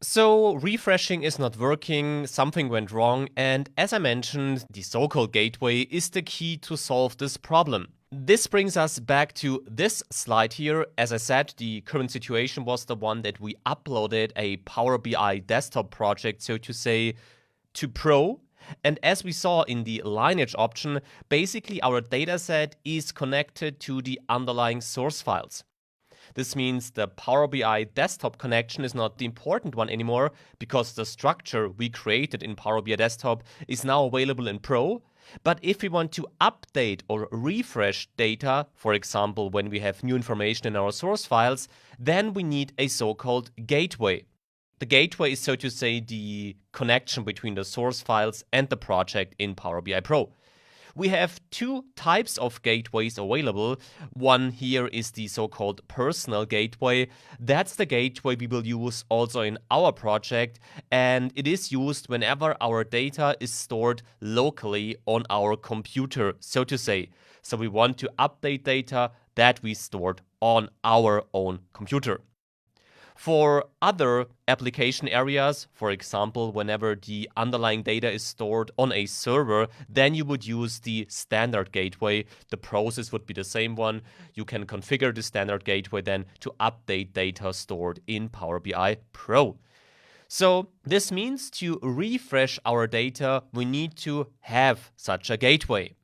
So refreshing is not working, something went wrong, and as I mentioned, the so-called gateway is the key to solve this problem. This brings us back to this slide here. As I said, the current situation was the one that we uploaded a Power BI desktop project, so to say, to Pro. And as we saw in the lineage option, basically our dataset is connected to the underlying source files. This means the Power BI desktop connection is not the important one anymore because the structure we created in Power BI desktop is now available in Pro. But if we want to update or refresh data, for example, when we have new information in our source files, then we need a so-called gateway. The gateway is, so to say, the connection between the source files and the project in Power BI Pro. We have two types of gateways available. One here is the so-called personal gateway. That's the gateway we will use also in our project, and it is used whenever our data is stored locally on our computer, so to say. So we want to update data that we stored on our own computer. For other application areas, for example, whenever the underlying data is stored on a server, then you would use the standard gateway. The process would be the same one. You can configure the standard gateway then to update data stored in Power BI Pro. So this means to refresh our data, we need to have such a gateway.